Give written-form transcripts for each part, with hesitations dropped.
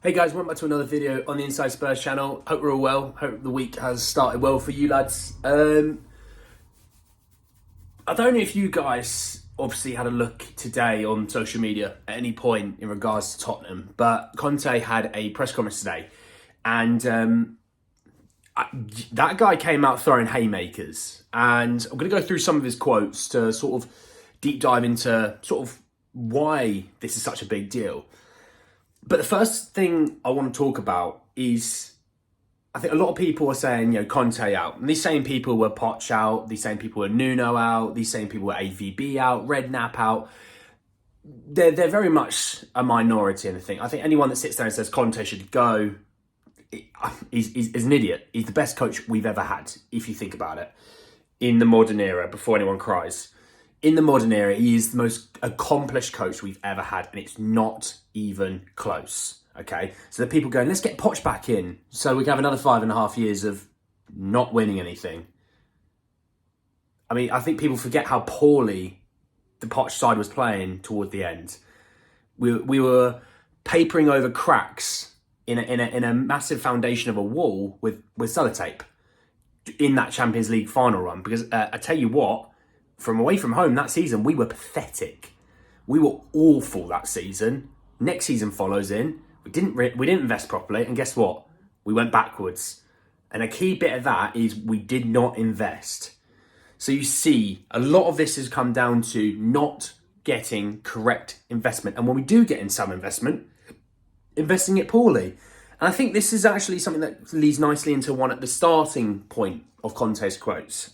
Hey guys, welcome back to another video on the Inside Spurs channel. Hope we're all well. Hope the week has started well for you lads. I don't know if you guys obviously had a look today on social media at any point in regards to Tottenham, but Conte had a press conference today and that guy came out throwing haymakers, and I'm going to go through some of his quotes to sort of deep dive into sort of why this is such a big deal. But the first thing I want to talk about is, I think a lot of people are saying, Conte out. And these same people were Poch out, these same people were Nuno out, these same people were AVB out, Redknapp out. They're very much a minority in the thing. I think anyone that sits there and says Conte should go is an idiot. He's the best coach we've ever had, if you think about it, in the modern era, before anyone cries. In the modern era, he is the most accomplished coach we've ever had, and it's not even close, okay? So the people going, let's get Poch back in so we can have another 5.5 years of not winning anything. I mean, I think people forget how poorly the Poch side was playing toward the end. We were papering over cracks in a massive foundation of a wall with sellotape in that Champions League final run, because I tell you what, from away from home that season, we were pathetic. We were awful that season. Next season follows in. We didn't invest properly, and guess what? We went backwards. And a key bit of that is we did not invest. So you see, a lot of this has come down to not getting correct investment. And when we do get in some investment, investing it poorly. And I think this is actually something that leads nicely into one at the starting point of Conte's quotes.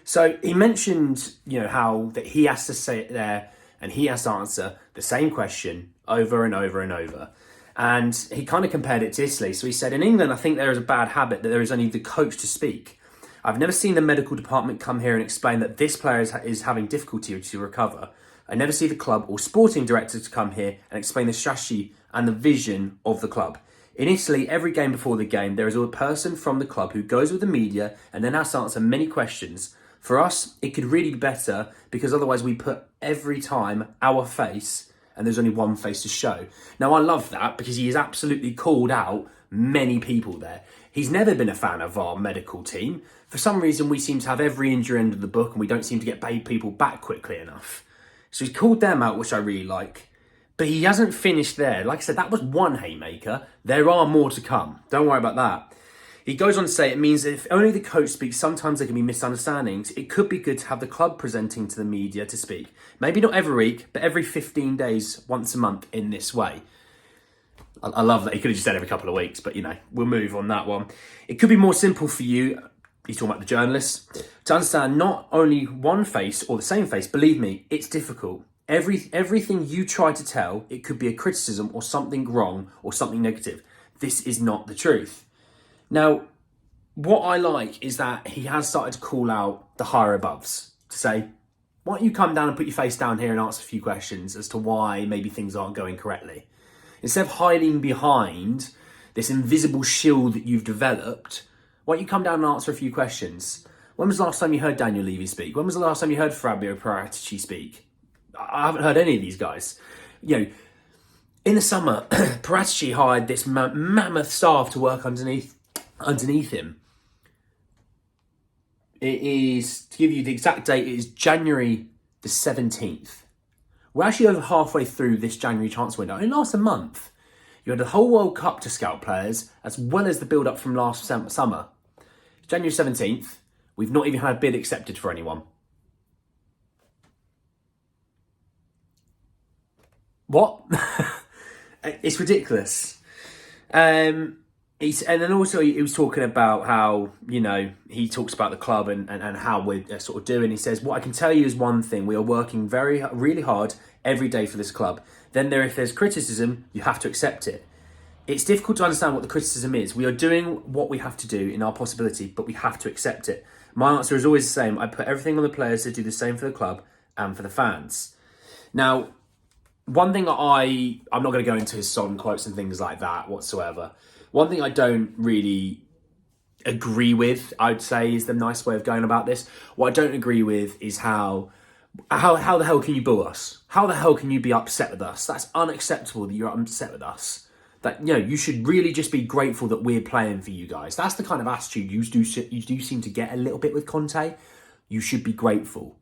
So he mentioned, how that he has to sit there and he has to answer the same question over and over and over. And he kind of compared it to Italy. So he said, in England, I think there is a bad habit that there is only the coach to speak. I've never seen the medical department come here and explain that this player is having difficulty to recover. I never see the club or sporting director to come here and explain the strategy and the vision of the club. In Italy, every game before the game, there is a person from the club who goes with the media and then has to answer many questions. For us, it could really be better, because otherwise we put every time our face, and there's only one face to show. Now, I love that because he has absolutely called out many people there. He's never been a fan of our medical team. For some reason, we seem to have every injury under the book and we don't seem to get people back quickly enough. So he's called them out, which I really like. But he hasn't finished there. Like I said, that was one haymaker. There are more to come. Don't worry about that. He goes on to say it means that if only the coach speaks, sometimes there can be misunderstandings. It could be good to have the club presenting to the media to speak. Maybe not every week, but every 15 days, once a month in this way. I love that. He could have just said every couple of weeks, but, we'll move on that one. It could be more simple for you, he's talking about the journalists, to understand not only one face or the same face. Believe me, it's difficult. Everything you try to tell, it could be a criticism or something wrong or something negative. This is not the truth. Now, what I like is that he has started to call out the higher aboves to say, why don't you come down and put your face down here and answer a few questions as to why maybe things aren't going correctly. Instead of hiding behind this invisible shield that you've developed, why don't you come down and answer a few questions? When was the last time you heard Daniel Levy speak? When was the last time you heard Fabio Paratici speak? I haven't heard any of these guys. In the summer, Paratici hired this mammoth staff to work underneath him. It is, to give you the exact date, it is January the 17th. We're actually over halfway through this January transfer window. It only lasts a month. You had the whole World Cup to scout players, as well as the build-up from last summer. January 17th, we've not even had a bid accepted for anyone. What? It's ridiculous. And then also he was talking about how, he talks about the club and how we're sort of doing. He says, what I can tell you is one thing. We are working really hard every day for this club. Then if there's criticism, you have to accept it. It's difficult to understand what the criticism is. We are doing what we have to do in our possibility, but we have to accept it. My answer is always the same. I put everything on the players to do the same for the club and for the fans. Now, one thing I'm not going to go into his song quotes and things like that whatsoever. One thing I don't really agree with, I'd say, is the nice way of going about this. What I don't agree with is how How the hell can you boo us? How the hell can you be upset with us? That's unacceptable that you're upset with us. That, you should really just be grateful that we're playing for you guys. That's the kind of attitude you do seem to get a little bit with Conte. You should be grateful.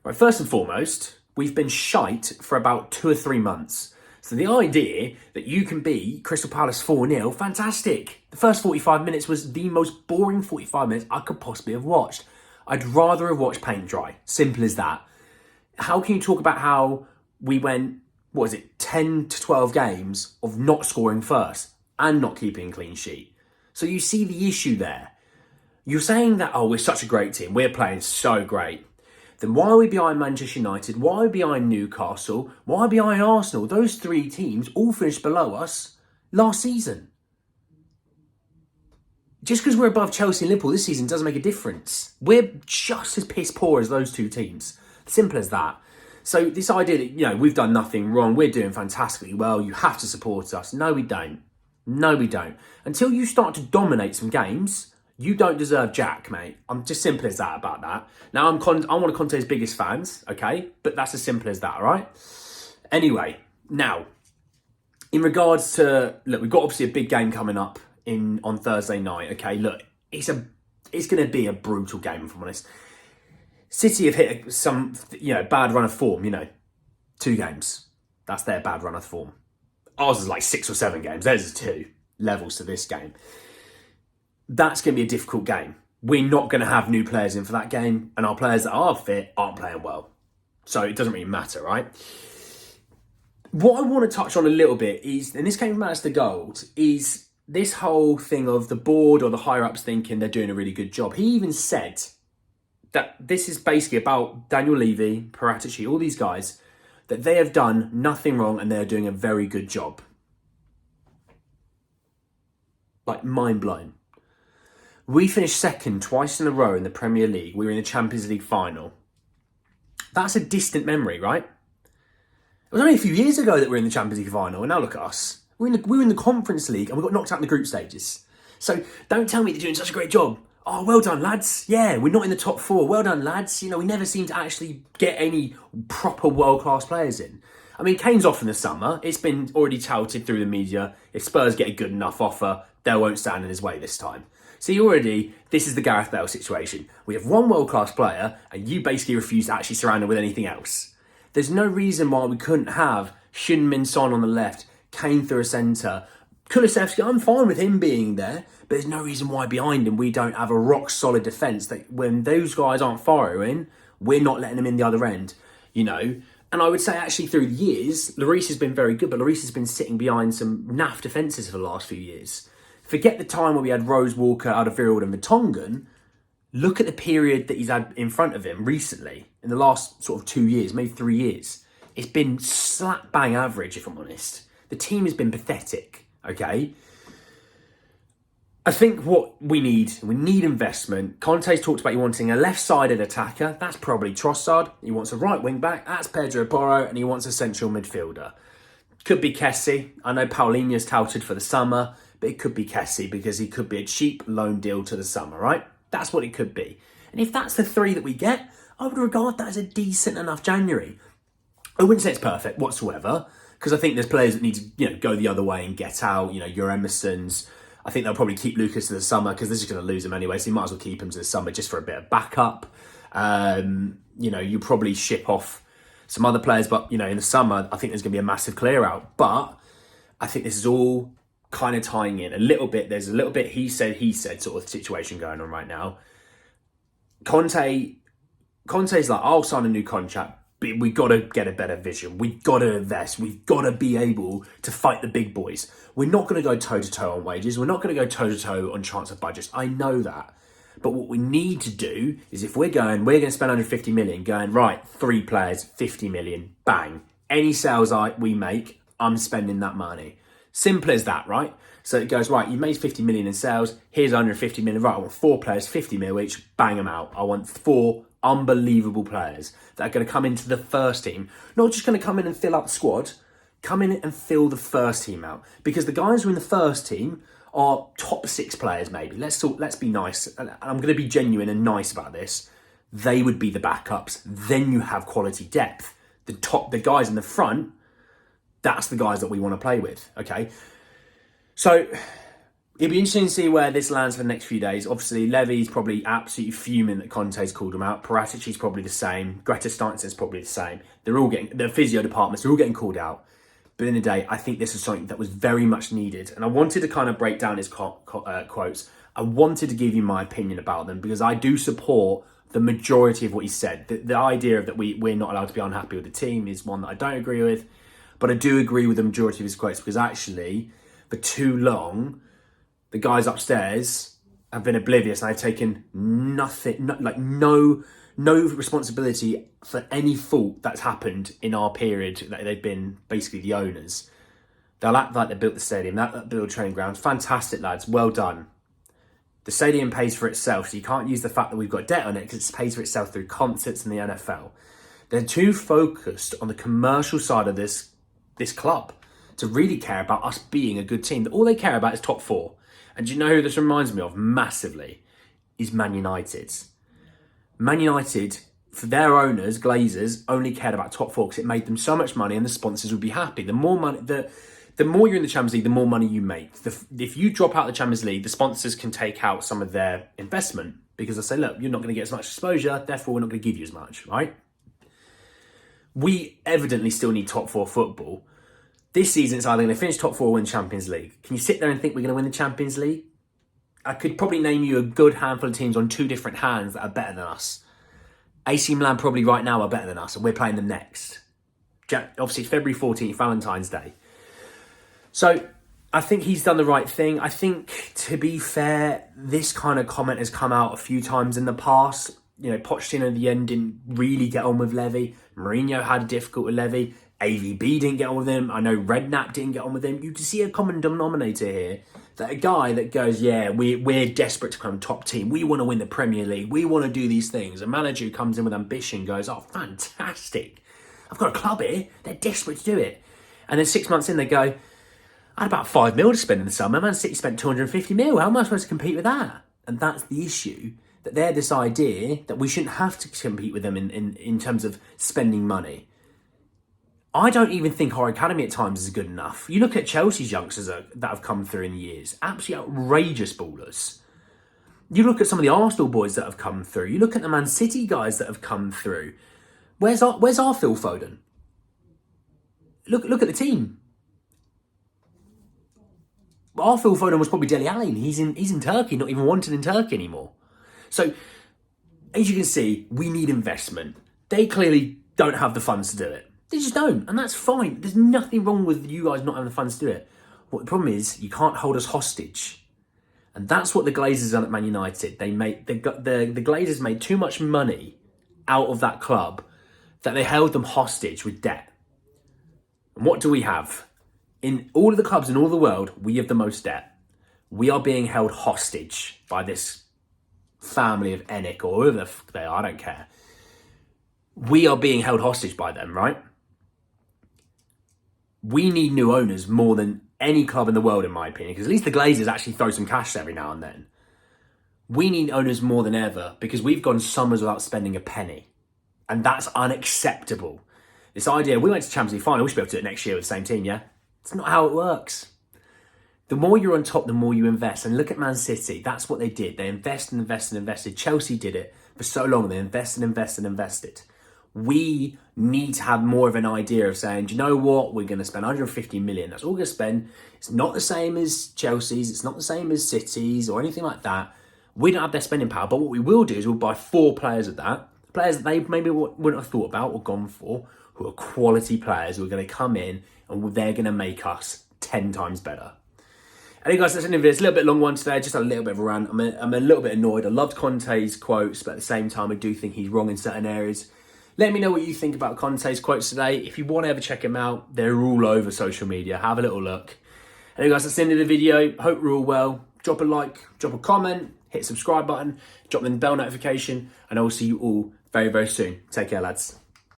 Right, first and foremost, we've been shite for about 2 or 3 months. So the idea that you can beat Crystal Palace 4-0, fantastic. The first 45 minutes was the most boring 45 minutes I could possibly have watched. I'd rather have watched paint dry. Simple as that. How can you talk about how we went, 10 to 12 games of not scoring first and not keeping a clean sheet? So you see the issue there. You're saying that, we're such a great team. We're playing so great. Then why are we behind Manchester United? Why are we behind Newcastle? Why are we behind Arsenal? Those 3 teams all finished below us last season. Just because we're above Chelsea and Liverpool this season doesn't make a difference. We're just as piss poor as those 2 teams. Simple as that. So this idea that, we've done nothing wrong, we're doing fantastically well, you have to support us. No, we don't. No, we don't. Until you start to dominate some games, you don't deserve jack, mate. I'm just simple as that about that. Now, I'm one of Conte's biggest fans, okay? But that's as simple as that, all right? Anyway, now, in regards to, look, we've got obviously a big game coming up on Thursday night, okay? Look, it's going to be a brutal game, if I'm honest. City have hit some, bad run of form, 2 games. That's their bad run of form. Ours is like 6 or 7 games. There's 2 levels to this game. That's going to be a difficult game. We're not going to have new players in for that game, and our players that are fit aren't playing well. So it doesn't really matter, right? What I want to touch on a little bit is, and this came from Matters to Gold, is this whole thing of the board or the higher-ups thinking they're doing a really good job. He even said that this is basically about Daniel Levy, Paratici, all these guys, that they have done nothing wrong and they're doing a very good job. Like, mind blown. We finished second twice in a row in the Premier League. We were in the Champions League final. That's a distant memory, right? It was only a few years ago that we were in the Champions League final, and now look at us. We were in the Conference League and we got knocked out in the group stages. So don't tell me they're doing such a great job. Oh, well done, lads. Yeah, we're not in the top 4. Well done, lads. We never seem to actually get any proper world-class players in. I mean, Kane's off in the summer. It's been already touted through the media. If Spurs get a good enough offer, they won't stand in his way this time. See, this is the Gareth Bale situation. We have one world-class player, and you basically refuse to actually surround him with anything else. There's no reason why we couldn't have Min Son on the left, Kane through a centre, Kulusevski. I'm fine with him being there, but there's no reason why behind him we don't have a rock-solid defence that when those guys aren't firing, we're not letting them in the other end, And I would say actually through the years, Lloris has been very good, but Lloris has been sitting behind some naff defences for the last few years. Forget the time where we had Rose, Walker, Alderweireld and Vertonghen. Look at the period that he's had in front of him recently, in the last sort of 2 years, maybe 3 years. It's been slap bang average, if I'm honest. The team has been pathetic, okay? I think what we need investment. Conte's talked about you wanting a left-sided attacker. That's probably Trossard. He wants a right wing-back. That's Pedro Porro. And he wants a central midfielder. Could be Kessie. I know Paulinho's touted for the summer, but it could be Kessie because he could be a cheap loan deal to the summer, right? That's what it could be. And if that's the 3 that we get, I would regard that as a decent enough January. I wouldn't say it's perfect whatsoever, because I think there's players that need to, go the other way and get out. Your Emerson's. I think they'll probably keep Lucas to the summer because they're just going to lose him anyway. So you might as well keep him to the summer just for a bit of backup. You probably ship off some other players, but in the summer, I think there's going to be a massive clear out. But I think this is all kind of tying in a little bit. There's a little bit he said sort of situation going on right now. Conte's like, I'll sign a new contract, but we got to get a better vision. We got to invest. We've got to be able to fight the big boys. We're not going to go toe-to-toe on wages. We're not going to go toe-to-toe on transfer budgets. I know that. But what we need to do is if we're going to spend 150 million, going, right, 3 players, 50 million, bang. Any sales we make, I'm spending that money. Simple as that, right? So it goes, right, you made 50 million in sales. Here's 150 million. Right, I want 4 players, 50 mil each. Bang them out. I want 4 unbelievable players that are going to come into the first team. Not just going to come in and fill up the squad. Come in and fill the first team out. Because the guys who are in the first team are top 6 players, maybe. Let's be nice. And I'm going to be genuine and nice about this. They would be the backups. Then you have quality depth. The guys in the front, that's the guys that we want to play with, okay? So it'll be interesting to see where this lands for the next few days. Obviously, Levy's probably absolutely fuming that Conte's called him out. Paratici's probably the same. Greta Steinson's probably the same. They're all getting, the physio departments, they're all getting called out. But in the day, I think this is something that was very much needed. And I wanted to kind of break down his quotes. I wanted to give you my opinion about them because I do support the majority of what he said. The idea of that we're not allowed to be unhappy with the team is one that I don't agree with. But I do agree with the majority of his quotes because actually, for too long, the guys upstairs have been oblivious and they've taken nothing, no responsibility for any fault that's happened in our period that they've been basically the owners. They'll act like they built the stadium, that built training grounds. Fantastic, lads. Well done. The stadium pays for itself, so you can't use the fact that we've got debt on it because it pays for itself through concerts and the NFL. They're too focused on the commercial side of this club to really care about us being a good team. All they care about is top four. And do you know who this reminds me of massively? Is Man United. Man United, for their owners, Glazers, only cared about top four because it made them so much money and the sponsors would be happy. The more money, the more you're in the Champions League, the more money you make. If you drop out of the Champions League, the sponsors can take out some of their investment because they say, look, you're not going to get as much exposure, therefore we're not going to give you as much, right? We evidently still need top four football. This season, it's either going to finish top four or win Champions League. Can you sit there and think we're going to win the Champions League? I could probably name you a good handful of teams on two different hands that are better than us. AC Milan probably right now are better than us, and we're playing them next. Obviously, it's February 14th, Valentine's Day. So I think he's done the right thing. I think, to be fair, this kind of comment has come out a few times in the past. You know, Pochettino in the end didn't really get on with Levy. Mourinho had a difficult with Levy. AVB didn't get on with him. I know Redknapp didn't get on with him. You can see a common denominator here. That a guy that goes, yeah, we're desperate to become top team. We want to win the Premier League. We want to do these things. A manager who comes in with ambition goes, oh, fantastic. I've got a club here. They're desperate to do it. And then 6 months in, they go, I had about 5 mil to spend in the summer. Man City spent 250 mil. How am I supposed to compete with that? And that's the issue. That they're this idea that we shouldn't have to compete with them in terms of spending money. I don't even think our academy at times is good enough. You look at Chelsea's youngsters that have come through in the years. Absolutely outrageous ballers. You look at some of the Arsenal boys that have come through. You look at the Man City guys that have come through. Where's our Phil Foden? Look at the team. Our Phil Foden was probably Dele Alli. He's in Turkey, not even wanted in Turkey anymore. So, as you can see, we need investment. They clearly don't have the funds to do it. They just don't, and that's fine. There's nothing wrong with you guys not having the funds to do it. What the problem is, you can't hold us hostage. And that's what the Glazers done at Man United. The Glazers made too much money out of that club that they held them hostage with debt. And what do we have? In all of the clubs in all the world, we have the most debt. We are being held hostage by this family of Enick or whoever the fuck they are, I don't care. We are being held hostage by them, right? We need new owners more than any club in the world, in my opinion, because at least the Glazers actually throw some cash every now and then. We need owners more than ever because we've gone summers without spending a penny. And that's unacceptable. This idea, we went to Champions League final, we should be able to do it next year with the same team, yeah? It's not how it works. The more you're on top, the more you invest. And look at Man City. That's what they did. They invested. Chelsea did it for so long. They invested. We need to have more of an idea of saying, do you know what? We're going to spend 150 million. That's all we're going to spend. It's not the same as Chelsea's. It's not the same as City's or anything like that. We don't have their spending power. But what we will do is we'll buy 4 players of that. Players that they maybe wouldn't have thought about or gone for, who are quality players who are going to come in and they're going to make us 10 times better. Anyway, guys, that's the end of the video. It's a little bit long one today, just a little bit of a rant. I'm a little bit annoyed. I loved Conte's quotes, but at the same time, I do think he's wrong in certain areas. Let me know what you think about Conte's quotes today. If you want to ever check them out, they're all over social media. Have a little look. Anyway, guys, that's the end of the video. Hope you're all well. Drop a like, drop a comment, hit the subscribe button, drop the bell notification, and I will see you all very, very soon. Take care, lads.